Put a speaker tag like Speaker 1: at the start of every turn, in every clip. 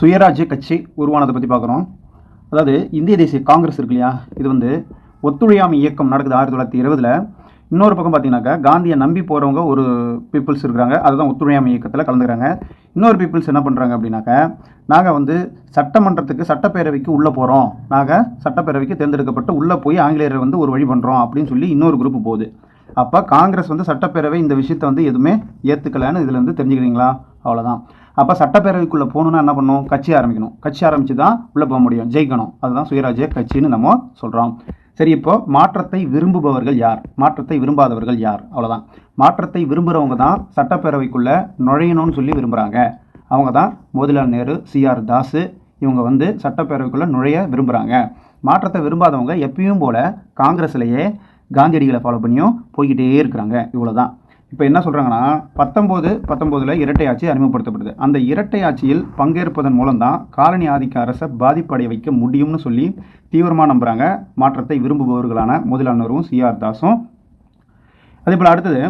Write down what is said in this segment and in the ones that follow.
Speaker 1: சுயராஜ்ய கட்சி உருவானதை பற்றி பார்க்குறோம். அதாவது இந்திய தேசிய காங்கிரஸ் இருக்கு இல்லையா, இது வந்து ஒத்துழையாமை இயக்கம் நடக்குது 1920. இன்னொரு பக்கம் பார்த்தீங்கன்னாக்கா காந்தியை நம்பி போகிறவங்க ஒரு பீப்புள்ஸ் இருக்கிறாங்க, அதுதான் ஒத்துழையாமை இயக்கத்தில் கலந்துக்கிறாங்க. இன்னொரு பீப்புள்ஸ் என்ன பண்ணுறாங்க அப்படின்னாக்கா, நாங்கள் வந்து சட்டமன்றத்துக்கு சட்டப்பேரவைக்கு உள்ளே போகிறோம், நாங்கள் சட்டப்பேரவைக்கு தேர்ந்தெடுக்கப்பட்டு உள்ளே போய் ஆங்கிலேயரை வந்து ஒரு வழி பண்ணுறோம் அப்படின்னு சொல்லி இன்னொரு குரூப் போகுது. அப்போ காங்கிரஸ் வந்து சட்டப்பேரவை இந்த விஷயத்தை வந்து எதுவுமே ஏற்றுக்கலைன்னு இதில் வந்து தெரிஞ்சுக்கிறீங்களா? அவ்வளோதான். அப்போ சட்டப்பேரவைக்குள்ளே போகணுன்னா என்ன பண்ணணும்? கட்சி ஆரம்பிக்கணும். கட்சி ஆரம்பித்து தான் உள்ளே போக முடியும், ஜெயிக்கணும். அதுதான் சுயராஜ்ய கட்சின்னு நம்ம சொல்கிறோம். சரி, இப்போ மாற்றத்தை விரும்புபவர்கள் யார், மாற்றத்தை விரும்பாதவர்கள் யார்? அவ்வளோதான். மாற்றத்தை விரும்புகிறவங்க தான் சட்டப்பேரவைக்குள்ளே நுழையணும்னு சொல்லி விரும்புகிறாங்க. அவங்க தான் மோதிலால் நேரு, சிஆர் தாஸ். இவங்க வந்து சட்டப்பேரவைக்குள்ளே நுழைய விரும்புகிறாங்க. மாற்றத்தை விரும்பாதவங்க எப்பயும் போல் காங்கிரஸ்லேயே காந்தியடிகளை ஃபாலோ பண்ணியும் போய்கிட்டே இருக்கிறாங்க. இவ்வளோ தான். இப்போ என்ன சொல்கிறாங்கன்னா, 1919 இரட்டை ஆட்சி அறிமுகப்படுத்தப்படுது. அந்த இரட்டை ஆட்சியில் பங்கேற்பதன் மூலம் தான் காலனி ஆதிக்க அரசை பாதிப்படைய வைக்க முடியும்னு சொல்லி தீவிரமாக நம்புகிறாங்க மாற்றத்தை விரும்புபவர்களான மோதிலால் நேருவும் சிஆர் தாஸும். அதே போல் அடுத்தது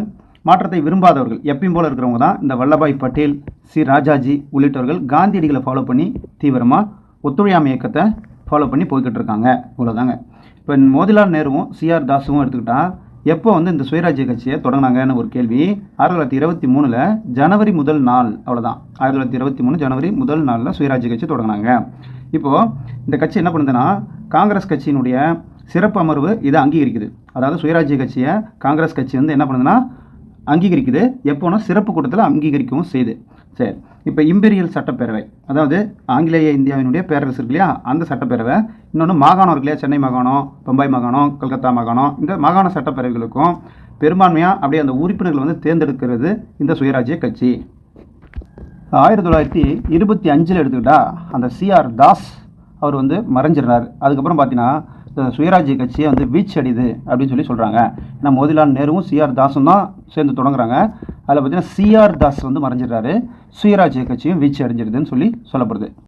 Speaker 1: மாற்றத்தை விரும்பாதவர்கள் எப்பயும் போல் இருக்கிறவங்க தான் இந்த வல்லபாய் பட்டேல், சி ராஜாஜி உள்ளிட்டவர்கள் காந்தியடிகளை ஃபாலோ பண்ணி தீவிரமாக ஒத்துழையாமை இயக்கத்தை ஃபாலோ பண்ணி போய்கிட்டு இருக்காங்க. இவ்வளோதாங்க. இப்போ மோதிலால் நேருவும் சிஆர் தாஸும் எடுத்துக்கிட்டால் எப்போ வந்து இந்த சுயராஜ்ய கட்சியை தொடங்கினாங்கன்னு ஒரு கேள்வி. 1923 ஜனவரி முதல் நாள். அவ்வளோதான். 1923 ஜனவரி முதல் நாளில் சுயராஜ்ய கட்சி தொடங்கினாங்க. இப்போது இந்த கட்சி என்ன பண்ணுதுன்னா, காங்கிரஸ் கட்சியினுடைய சிறப்பு அமர்வு இதை அங்கீகரிக்குது. அதாவது சுயராஜ்ய கட்சியை காங்கிரஸ் கட்சி வந்து என்ன பண்ணுதுன்னா அங்கீகரிக்குது. எப்போனா சிறப்பு கூட்டத்தில் அங்கீகரிக்கவும் செய்யுது. சரி, இப்போ இம்பீரியல் சட்டப்பேரவை, அதாவது ஆங்கிலேய இந்தியாவினுடைய பேரரசு இருக்கு இல்லையா, அந்த சட்டப்பேரவை. இன்னொன்று மாகாணம் இருக்கு இல்லையா, சென்னை மாகாணம், பம்பாய் மாகாணம், கல்கத்தா மாகாணம், இந்த மாகாண சட்டப்பேரவைகளுக்கும் பெரும்பான்மையாக அப்படியே அந்த உறுப்பினர்கள் வந்து தேர்ந்தெடுக்கிறது இந்த சுயராஜ்ய கட்சி. 1925 எடுத்துக்கிட்டால் அந்த சிஆர் தாஸ் அவர் வந்து மறைஞ்சிடுறார். அதுக்கப்புறம் பார்த்தீங்கன்னா இந்த சுயராஜ்ய கட்சியை வந்து வீழ்ச்சி அடையுது அப்படின்னு சொல்லி சொல்கிறாங்க. ஏன்னா மோதிலால் நேருவும் சிஆர் தாஸும் தான் சேர்ந்து தொடங்குறாங்க. அதில் பார்த்தீங்கன்னா சிஆர் தாஸ் வந்து மறைஞ்சிடுறாரு, சுயராஜ்ய கட்சியும் வீழ்ச்சி அடைஞ்சிருதுன்னு சொல்லி சொல்லப்படுது.